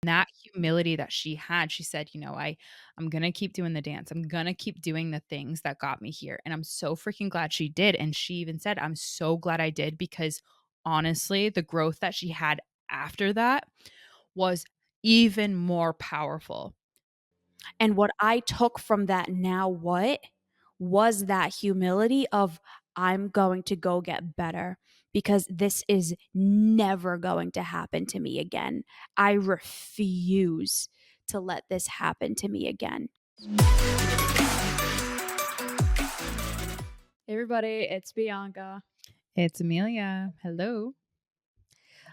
That humility that she had, she said, I'm gonna keep doing the dance. I'm gonna keep doing the things that got me here. And I'm so freaking glad she did. And she even said, I'm so glad I did because honestly, the growth that she had after that was even more powerful. And what I took from that now what was that humility of I'm going to go get better because this is never going to happen to me again. I refuse to let this happen to me again. Hey everybody, it's Bianca. It's Emilia. Hello.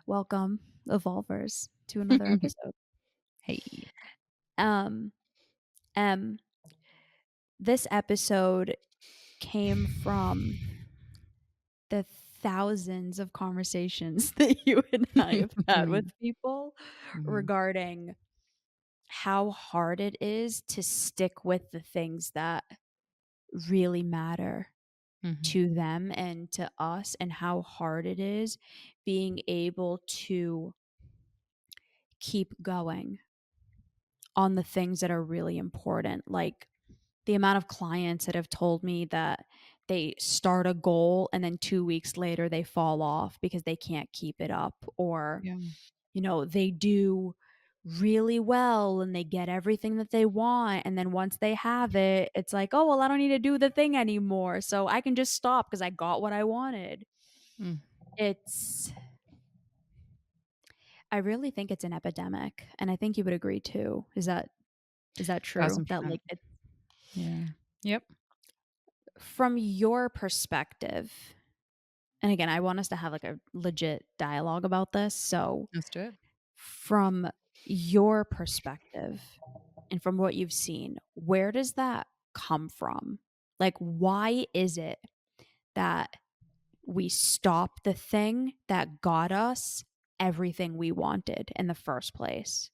Welcome, Evolvers, to another episode. Hey. Um, um, this episode came from the thousands of conversations that you and I have had with people Mhm, regarding how hard it is to stick with the things that really matter mhm, to them and to us, and how hard it is being able to keep going on the things that are really important. Like the amount of clients that have told me that they start a goal and then 2 weeks later they fall off because they can't keep it up, or yeah, they do really well and they get everything that they want, and then once they have it, it's like, "Oh, well, I don't need to do the thing anymore, so I can just stop because I got what I wanted." mm, It's I really think it's an epidemic, and I think you would agree too. Is that true? That, 1000%. like, it Yeah. Yep. from your perspective, and again, I want us to have, like, a legit dialogue about this, so Let's do it. from your perspective and from what you've seen, where does that come from? Like, why is it that we stop the thing that got us everything we wanted in the first place?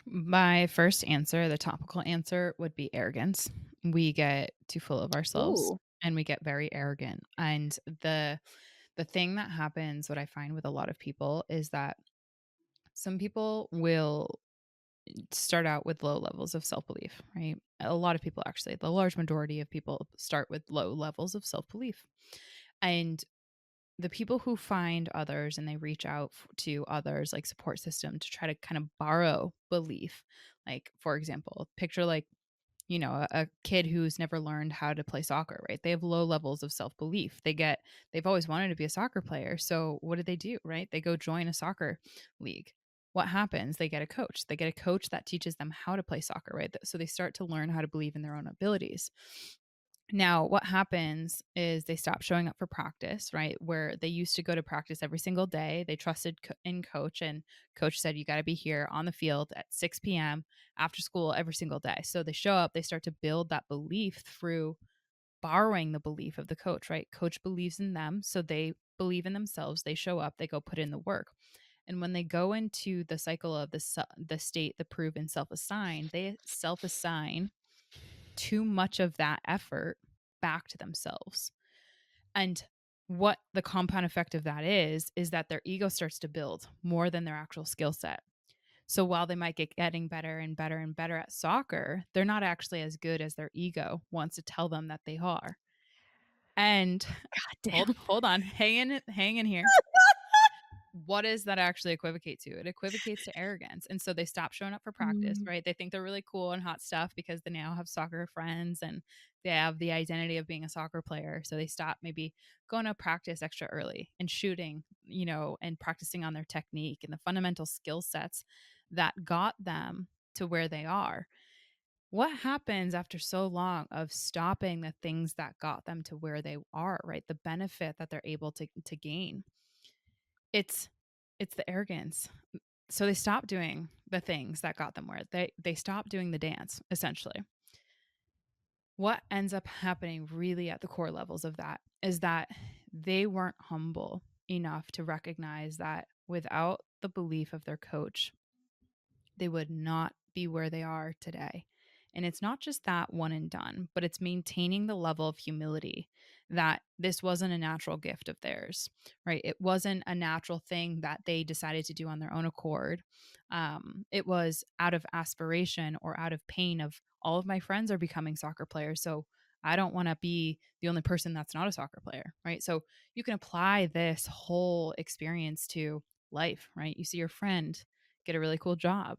My first answer, the topical answer, would be arrogance. We get too full of ourselves Ooh. and we get very arrogant. And the thing that happens, what I find with a lot of people is that some people will start out with low levels of self-belief, right? A lot of people actually, the large majority of people start with low levels of self-belief. And the people who find others and they reach out to others like support system to try to kind of borrow belief, like for example, picture like a kid who's never learned how to play soccer, right? They have low levels of self-belief. They've always wanted to be a soccer player. So what do, right? They go join a soccer league. What happens? They get a coach. They get a coach that teaches them how to play soccer, right? So they start to learn how to believe in their own abilities. Now, what happens is they stop showing up for practice, right? Where they used to go to practice every single day. They trusted in coach, and coach said, you got to be here on the field at 6 p.m. after school every single day. So they show up, they start to build that belief through borrowing the belief of the coach, right? Coach believes in them. So they believe in themselves. They show up, they go put in the work. And when they go into the cycle of the state, the proven self assign, they self assign too much of that effort back to themselves. And what the compound effect of that is that their ego starts to build more than their actual skill set. So while they might get getting better and better and better at soccer, they're not actually as good as their ego wants to tell them that they are. And God hold damn. hold on, hang in here. What does that actually equivocate to? It equivocates to arrogance. And so they stop showing up for practice, Mm. right? They think they're really cool and hot stuff because they now have soccer friends and they have the identity of being a soccer player. So they stop maybe going to practice extra early and shooting, and practicing on their technique and the fundamental skill sets that got them to where they are. What happens after so long of stopping the things that got them to where they are, right? The benefit that they're able to gain. It's it's the arrogance. So they stopped doing the things that got them where they stopped doing the dance, essentially. What ends up happening really at the core levels of that is that they weren't humble enough to recognize that without the belief of their coach, they would not be where they are today. And it's not just that one and done, but it's maintaining the level of humility that this wasn't a natural gift of theirs, right? It wasn't a natural thing that they decided to do on their own accord. It was out of aspiration or out of pain of all of my friends are becoming soccer players. So I don't want to be the only person that's not a soccer player, right? So you can apply this whole experience to life, right? You see your friend get a really cool job,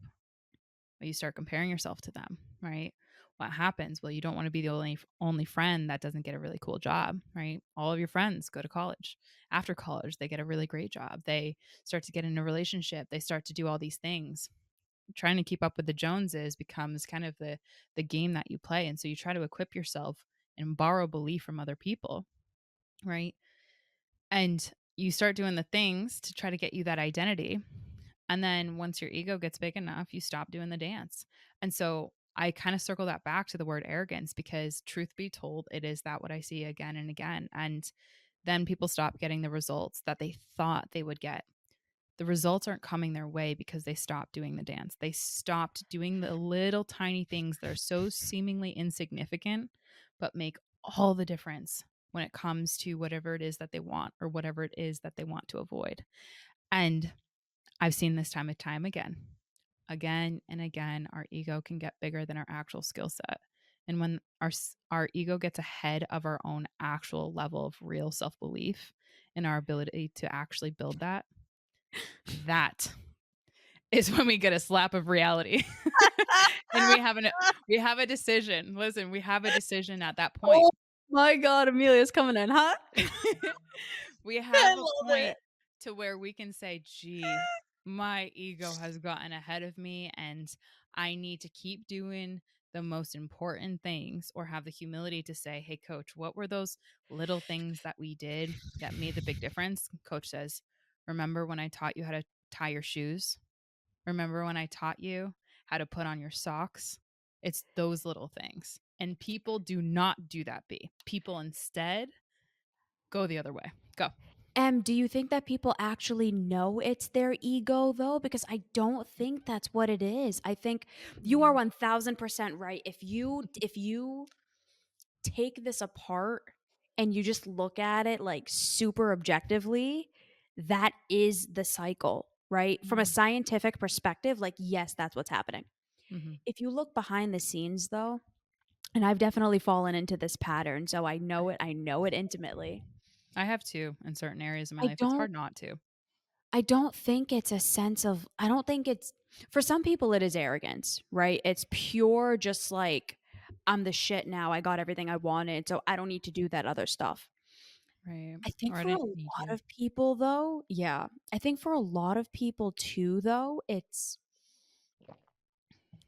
but you start comparing yourself to them, right? What happens? Well, you don't want to be the only friend that doesn't get a really cool job, right? All of your friends go to college. After college, they get a really great job. They start to get in a relationship. They start to do all these things. Trying to keep up with the Joneses becomes kind of the game that you play, and so you try to equip yourself and borrow belief from other people, right? And you start doing the things to try to get you that identity. And then once your ego gets big enough, you stop doing the dance. And so I kind of circle that back to the word arrogance because truth be told, it is that what I see again and again. And then people stop getting the results that they thought they would get. The results aren't coming their way because they stopped doing the dance. They stopped doing the little tiny things that are so seemingly insignificant, but make all the difference when it comes to whatever it is that they want or whatever it is that they want to avoid. And I've seen this time and time again. Again and again, our ego can get bigger than our actual skill set. And when our ego gets ahead of our own actual level of real self-belief and our ability to actually build that, that is when we get a slap of reality. And we have a decision. Listen, we have a decision at that point. Oh my god, Emilia's coming in hot. We I have a love it. point to where we can say, "Gee, my ego has gotten ahead of me and I need to keep doing the most important things," or have the humility to say, "Hey coach, what were those little things that we did that made the big difference?" Coach says, "Remember when I taught you how to tie your shoes? Remember when I taught you how to put on your socks?" It's those little things. And people do not do that B. People instead go the other way. Go. Do you think that people actually know it's their ego though? Because I don't think that's what it is. I think you are Mm, 1000% right. If you take this apart and you just look at it like super objectively, that is the cycle, right? From a mhm, scientific perspective, like yes, that's what's happening. mhm. If you look behind the scenes though, and I've definitely fallen into this pattern, so I know it intimately. I have too in certain areas of my I life. It's don't hard not to. I don't think it's a sense of I don't think it's for some people it is arrogance, right? It's pure just like I'm the shit now. I got everything I wanted, so I don't need to do that other stuff. Right. I think Or I for a didn't need lot to. of people though, yeah. I think for a lot of people too though, it's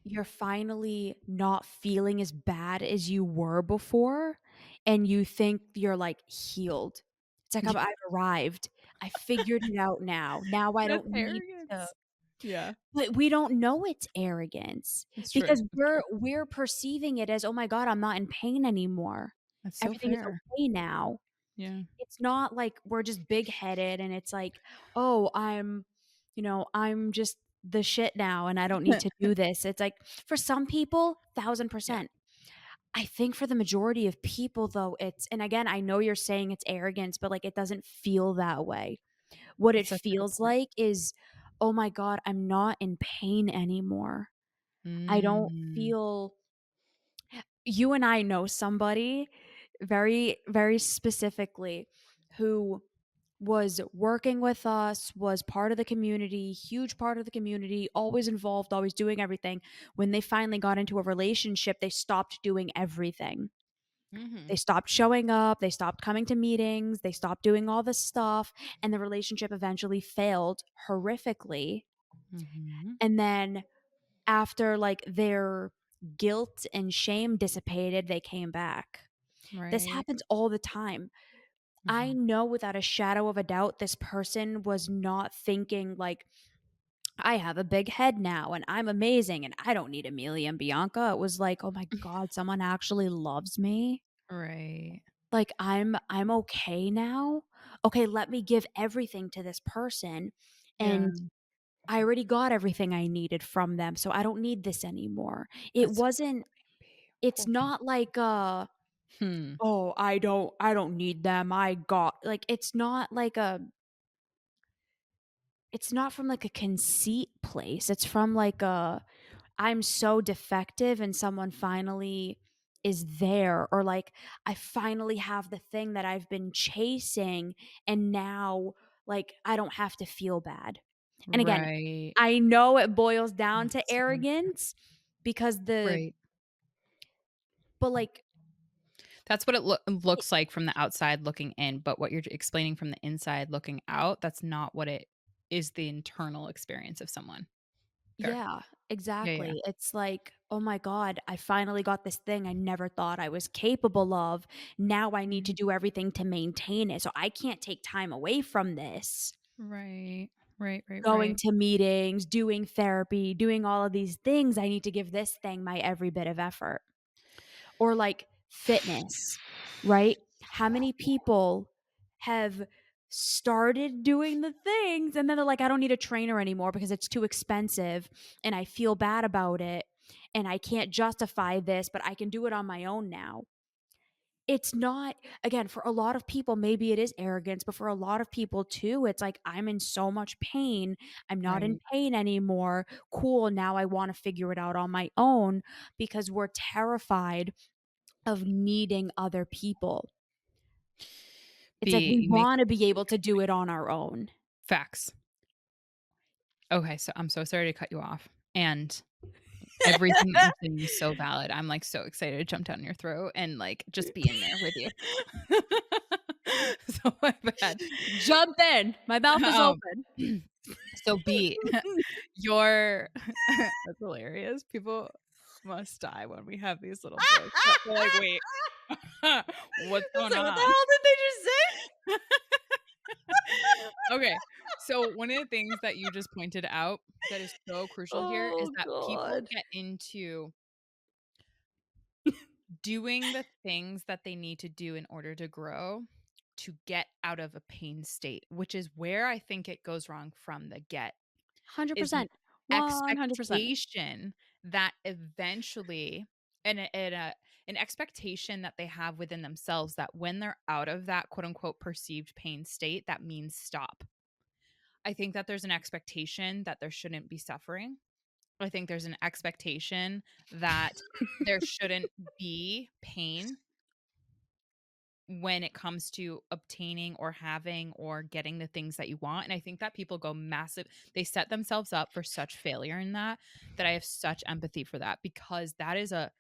you're finally not feeling as bad as you were before and you think you're like healed. It's like I've arrived. I figured it out now. Now I That's don't need to. arrogance. Yeah. But we don't know it's arrogance It's true. because It's true. we're perceiving it as, "Oh my god, I'm not in pain anymore. That's so Everything is fair. okay now." Yeah. It's not like we're just big-headed and it's like, "Oh, I'm just the shit now and I don't need to do this." It's like for some people, Yeah. 1000%. I think for the majority of people though, it's and again, I know you're saying it's arrogance, but like it doesn't feel that way. What it That's such a good feels point. like is, "Oh my god, I'm not in pain anymore. I don't Mm. feel." You and I know somebody very, very specifically who was working with us, was part of the community, huge part of the community, always involved, always doing everything. When they finally got into a relationship, they stopped doing everything. They Mhm. stopped showing up, they stopped coming to meetings, they stopped doing all this stuff, and the relationship eventually failed horrifically. Mhm. And then after, like, their guilt and shame dissipated, they came back. This Right. happens all the time. I Mhm. know without a shadow of a doubt this person was not thinking like, "I have a big head now and I'm amazing and I don't need Emilia and Bianca." It was like, "Oh my god, someone actually loves me. Right. Like, I'm okay now. Okay, let me give everything to this person, Yeah. and I already got everything I needed from them, so I don't need this anymore." It That's so wasn't fucking B. it's Poor people. not like, Hmm. "Oh, I don't need them. I got," like, it's not from, like, a conceit place. It's from, like, a, I'm so defective and someone finally is there, or like, I finally have the thing that I've been chasing, and now, like, I don't have to feel bad. And again, Right. I know it boils down to That's so arrogance because the right. but, like, That's what it it looks like from the outside looking in, but what you're explaining from the inside looking out, that's not what it is the internal experience of someone. Fair. yeah, Yeah, yeah. exactly. It's like, "Oh my god, I finally got this thing I never thought I was capable of. Now I need to Mhm. do everything to maintain it, so I can't take time away from this." Right. Right, right, Going right. to meetings, doing therapy, doing all of these things, I need to give this thing my every bit of effort. Or like fitness, right? How many people have started doing the things and then they're like, I don't need a trainer anymore because it's too expensive and I feel bad about it and I can't justify this, but I can do it on my own now. It's not, again, for a lot of people, maybe it is arrogance, but for a lot of people too, it's like, I'm in so much pain. I'm not in Right. pain anymore. Cool. Now I want to figure it out on my own because we're terrified of needing other people. It's like we You make want to be able to do it on our own. facts. Okay, so I'm so sorry to cut you off, and everything that you're saying is so valid. I'm, like, so excited to jump down your throat and, like, just be in there with you. So my bad. Jump in. My mouth is Um, open. so B, your that's hilarious. People must die when we have these little jokes. They're like, "Wait, what's going So what the on?" hell did they just say? Okay, so one of the things that you just pointed out that is so crucial here is Oh that people god. get into doing the things that they need to do in order to grow to get out of a pain state, which is where I think it goes wrong from the get, is the 100%. 100%. expectation that eventually and an expectation that they have within themselves that when they're out of that quote unquote perceived pain state, that means stop. I think that there's an expectation that there shouldn't be suffering. I think there's an expectation that there shouldn't be pain when it comes to obtaining or having or getting the things that you want. And I think that people go massive, they set themselves up for such failure in that, that I have such empathy for that because that is a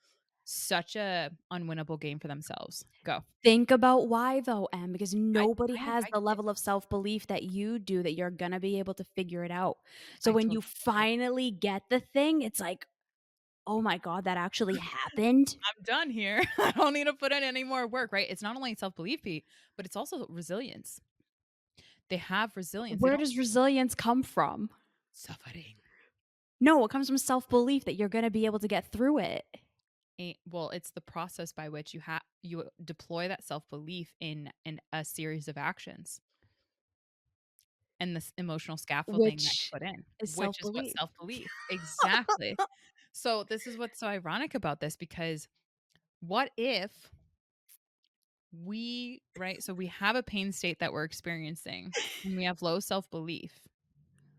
such a unwinnable game for themselves. Go. Think about why though, Em, because I nobody has I the get it. level of self-belief that you do that you're gonna be able to figure it out. So I when you totally get it. finally get the thing, it's like, "Oh my god, that actually happened?" I'm done here. I don't need to put in any more work, right? It's not only self-belief, but it's also resilience. They have resilience. They Where don't does resilience come from? suffering. No, it comes from self-belief that you're gonna be able to get through it. Well, it's the process by which you deploy that self-belief in a series of actions and this emotional scaffolding that you Which put in, is which is what self-belief. self-belief exactly. So this is what's so ironic about this because what if we right, so we have a pain state that we're experiencing and we have low self-belief.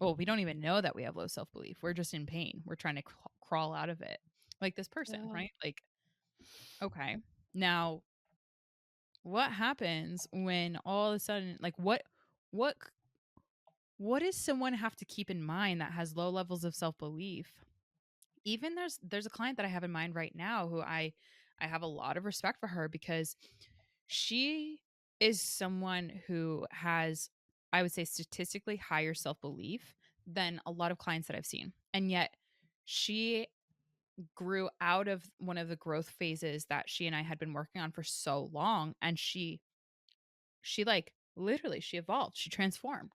Well, we don't even know that we have low self-belief. We're just in pain. We're trying to crawl out of it. Like this person, Yeah. right? Like, okay. Now, what happens when all of a sudden like what what does someone have to keep in mind that has low levels of self-belief? Even there's a client that I have in mind right now who I have a lot of respect for her because she is someone who has, I would say, statistically higher self-belief than a lot of clients that I've seen. And yet she grew out of one of the growth phases that she and I had been working on for so long and she like literally she evolved, she transformed.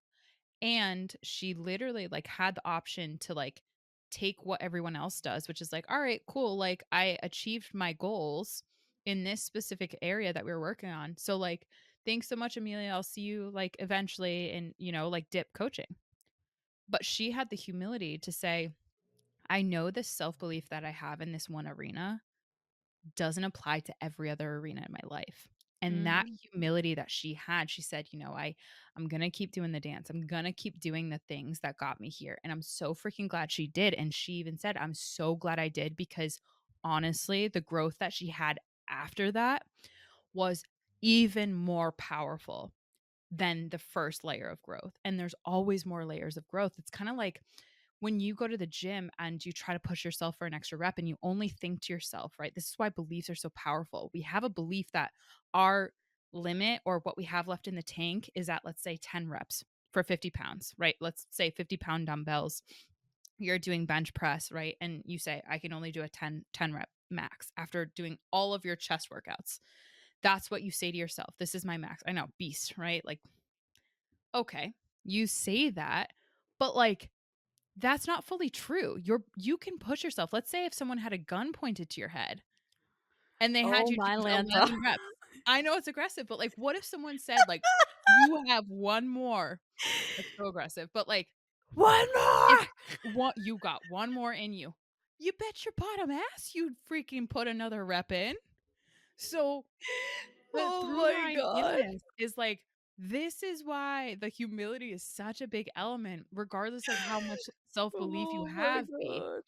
And she literally like had the option to like take what everyone else does, which is like, all right, cool. Like I achieved my goals in this specific area that we were working on. So like, thanks so much, Amelia. I'll see you like eventually in, like dip coaching. But she had the humility to say, I know this self belief that I have in this one arena doesn't apply to every other arena in my life. And that Mhm. humility that she had, she said, you know, I'm going to keep doing the dance. I'm going to keep doing the things that got me here. And I'm so freaking glad she did. And she even said, I'm so glad I did because honestly, the growth that she had after that was even more powerful than the first layer of growth. And there's always more layers of growth. It's kind of like when you go to the gym and you try to push yourself for an extra rep and you only think to yourself, right? This is why beliefs are so powerful. We have a belief that our limit or what we have left in the tank is at, let's say, 10 reps for 50 pounds, right? Let's say 50-pound dumbbells. You're doing bench press, right? And you say, I can only do a ten rep max after doing all of your chest workouts. That's what you say to yourself. This is my max. I know, beast, right? Like, okay, you say that, but like, that's not fully true. You can push yourself. Let's say if someone had a gun pointed to your head and they had Oh you my do Lanta. 11 reps. I know it's aggressive, but like what if someone said like you have one more? That's so aggressive. But like One if more! what you got one more in you. You bet your bottom ass you'd freaking put another rep in. So the Oh through my line in god. this is like this is why the humility is such a big element regardless of how much self-belief you Oh my have, babe. god.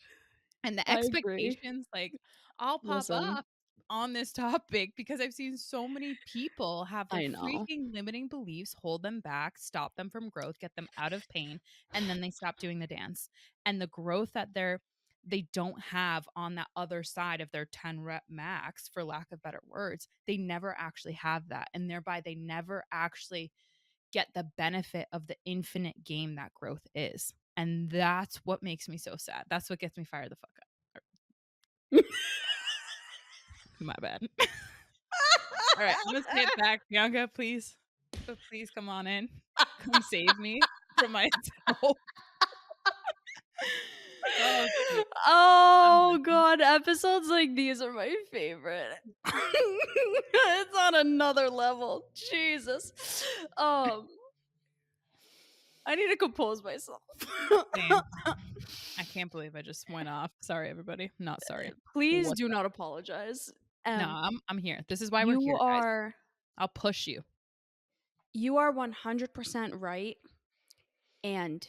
And the I agree. expectations, like, I'll pop Listen, up on this topic because I've seen so many people have their I know. freaking limiting beliefs hold them back, stop them from growth, get them out of pain, and then they stop doing the dance. And the growth that they don't have on that other side of their 10 rep max, for lack of better words, they never actually have that. And thereby they never actually get the benefit of the infinite game that growth is. And that's what makes me so sad. That's what gets me fired the fuck up. My bad. All right, I'm gonna say it back. Bianca, please, please come on in. Come save me from myself. Oh, shoot. I'm Oh done. god, episodes like these are my favorite. It's on another level. Jesus. Um, I need to compose myself. Same. I can't believe I just went off. Sorry, everybody. Not sorry. Please What's do up? not apologize. No, Um, I'm here. This is why we're you here, guys. are I'll push you. you are 100% right, and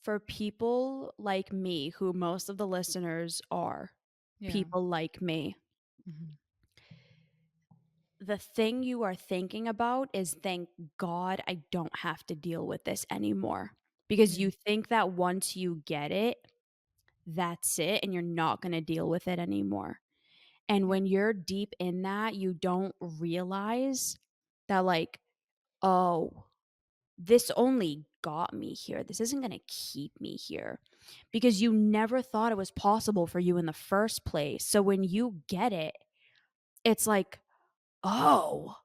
for people like me, who most of the listeners are Yeah. people like me, Mhm. the thing you are thinking about is, "Thank God I don't have to deal with this anymore." Because Yeah. you think that once you get it, that's it, and you're not gonna deal with it anymore. And Yeah. when you're deep in that, you don't realize that, like, "Oh, this only got me here. This isn't gonna keep me here." Because you never thought it was possible for you in the first place. So when you get it, it's like, "Oh,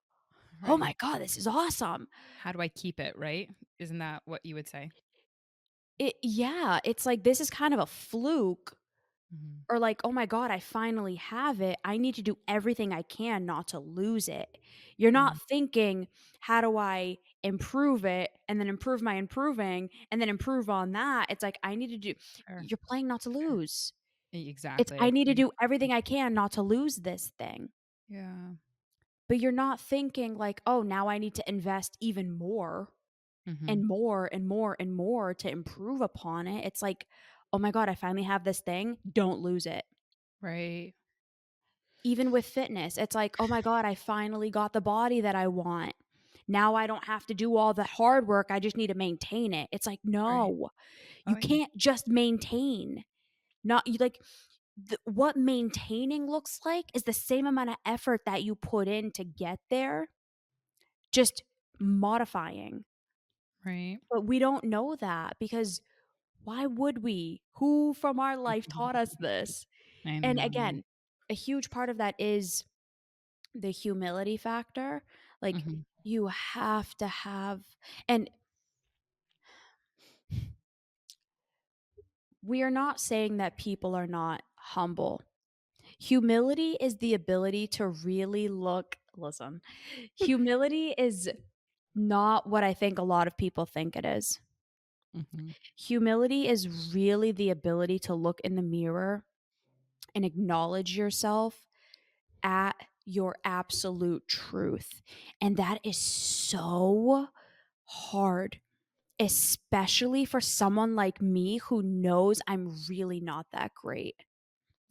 oh Right. my god, this is awesome." How do I keep it, right? Isn't that what you would say? Yeah, it's like this is kind of a fluke, Mhm. or like, "Oh my god, I finally have it. I need to do everything I can not to lose it." You're Mm. not thinking, "How do I improve it and then improve my improving and then improve on that?" It's like, "I need to do." Fair, You're playing not to fair. lose. It's, Exactly, I "I need to couldn't do everything I can not to lose this thing." Yeah. But you're not thinking like, "Oh, now I need to invest even more Mhm. and more and more and more to improve upon it." It's like, "Oh my god, I finally have this thing. Don't lose it." Right. Even with fitness, it's like, "Oh my god, I finally got the body that I want. Now I don't have to do all the hard work, I just need to maintain it." It's like, Right. "No, you Oh, yeah. can't just maintain." Not you like what maintaining looks like is the same amount of effort that you put in to get there, just modifying. Right. But we don't know that because why would we? Who from our life taught us this? I And know, right? again, a huge part of that is the humility factor. Like, Mhm. you have to have, and we are not saying that people are not humble. Humility is the ability to really look, listen, humility is not what I think a lot of people think it is. Mhm. Humility is really the ability to look in the mirror and acknowledge yourself at your absolute truth. And that is so hard, especially for someone like me who knows I'm really not that great.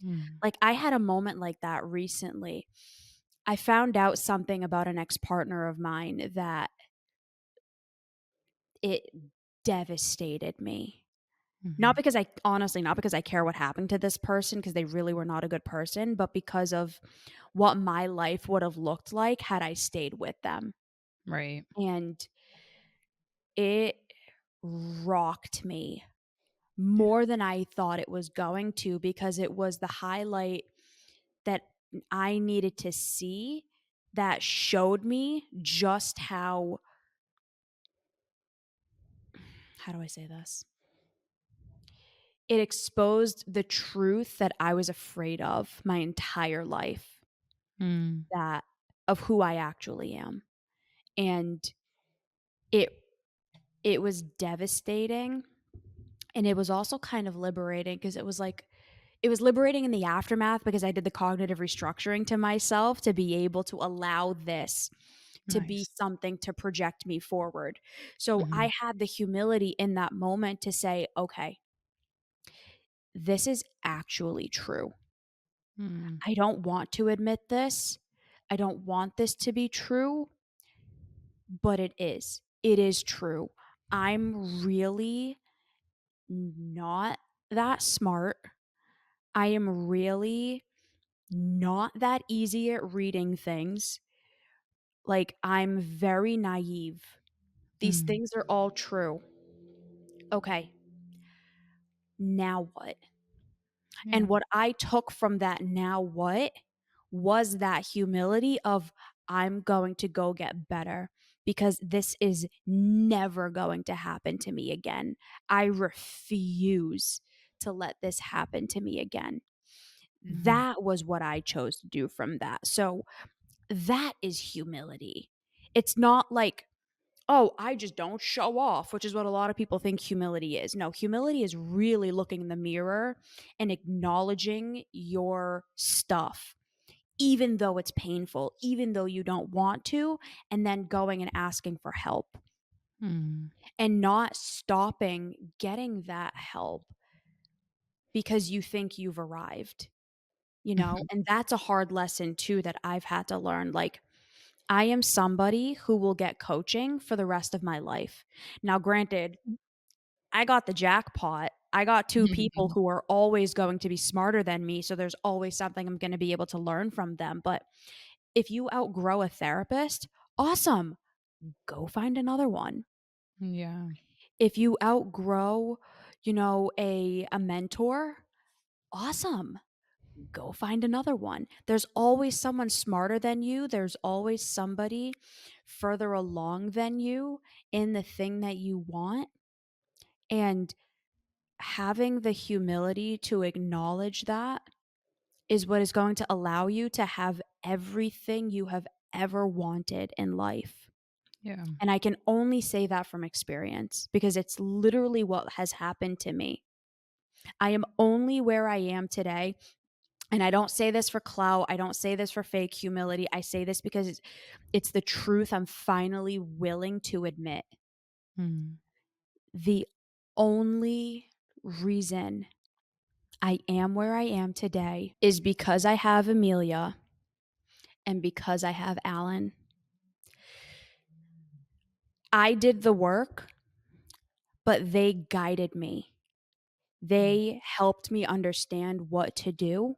Mm. Like, I had a moment like that recently. I found out something about an ex-partner of mine that it devastated me. Not Mhm. because I honestly, not because I care what happened to this person, because they really were not a good person, but because of what my life would have looked like had I stayed with them. Right. And it rocked me Yeah. more than I thought it was going to, because it was the highlight that I needed to see that showed me just how do I say this? It exposed the truth that I was afraid of my entire life, Mm. that of who I actually am. And it it was devastating, and it was also kind of liberating, because it was like it was liberating in the aftermath, because I did the cognitive restructuring to myself to be able to allow this to be Nice. something to project me forward. So Mhm. I had the humility in that moment to say, "Okay, this is actually true. Mm. I don't want to admit this. I don't want this to be true, but it is. It is true. I'm really not that smart. I am really not that easy at reading things. Like, I'm very naive. These Mm. things are all true. Okay, now what?" And Yeah. what I took from that "now what" was that humility of, I'm going to go get better, because this is never going to happen to me again. I refuse to let this happen to me again. Mhm. That was what I chose to do from that. So that is humility. It's not like, "Oh, I just don't show off," which is what a lot of people think humility is. No, humility is really looking in the mirror and acknowledging your stuff, even though it's painful, even though you don't want to, and then going and asking for help Mm. and not stopping getting that help because you think you've arrived, you know? Mhm. And that's a hard lesson too that I've had to learn. Like, I am somebody who will get coaching for the rest of my life. Now, granted, I got the jackpot. I got 2 people who are always going to be smarter than me, so there's always something I'm gonna be able to learn from them. But if you outgrow a therapist, awesome, go find another one. Yeah. If you outgrow, a mentor, awesome, go find another one. There's always someone smarter than you. There's always somebody further along than you in the thing that you want. And having the humility to acknowledge that is what is going to allow you to have everything you have ever wanted in life. Yeah. And I can only say that from experience, because it's literally what has happened to me. I am only where I am today. And I don't say this for clout. I don't say this for fake humility. I say this because it's the truth I'm finally willing to admit. Mm. The only reason I am where I am today is because I have Emilia and because I have Alan. I did the work, but they guided me. Mm. They helped me understand what to do.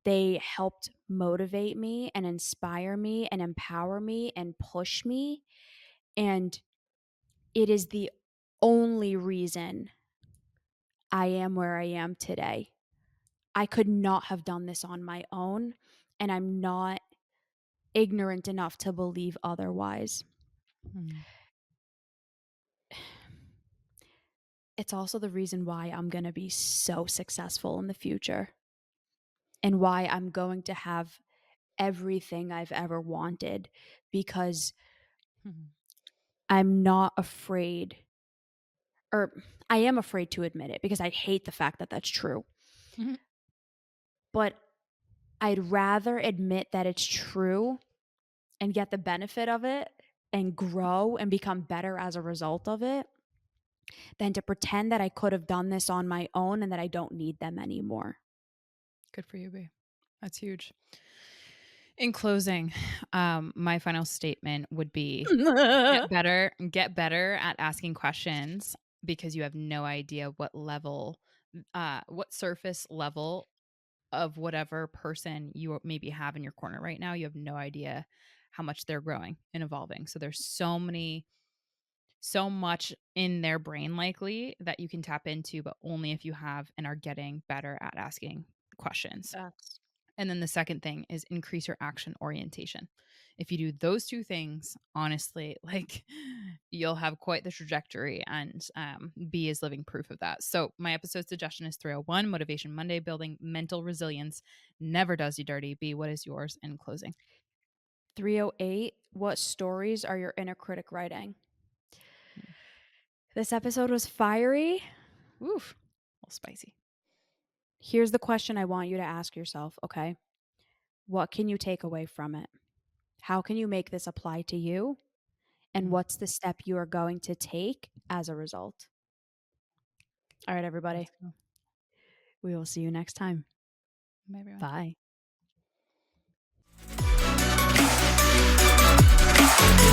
They helped motivate me and inspire me and empower me and push me. And it is the only reason I am where I am today. I could not have done this on my own, and I'm not ignorant enough to believe otherwise. Mm. It's also the reason why I'm going to be so successful in the future, and why I'm going to have everything I've ever wanted, because Mhm. I'm not afraid, or I am afraid to admit it, because I hate the fact that that's true. Mhm. but I'd rather admit that it's true and get the benefit of it and grow and become better as a result of it than to pretend that I could have done this on my own and that I don't need them anymore. Good for you, B. That's huge. In closing, my final statement would be get better at asking questions because you have no idea what level, what surface level of whatever person you maybe have in your corner right now. You have no idea how much they're growing and evolving. So there's so much in their brain likely that you can tap into, but only if you have and are getting better at asking questions. Facts. And then the second thing is increase your action orientation. If you do those two things, honestly, like you'll have quite the trajectory, and B is living proof of that. So, my episode suggestion is 301 Motivation Monday, building mental resilience never does you dirty. B, what is yours in closing? 308. What stories are your inner critic writing? Mm. This episode was fiery. Oof, a little spicy. Here's the question I want you to ask yourself, okay? What can you take away from it? How can you make this apply to you? And Mm. what's the step you are going to take as a result? All right, everybody. Let's go. We will see you next time. Bye, everyone. Bye.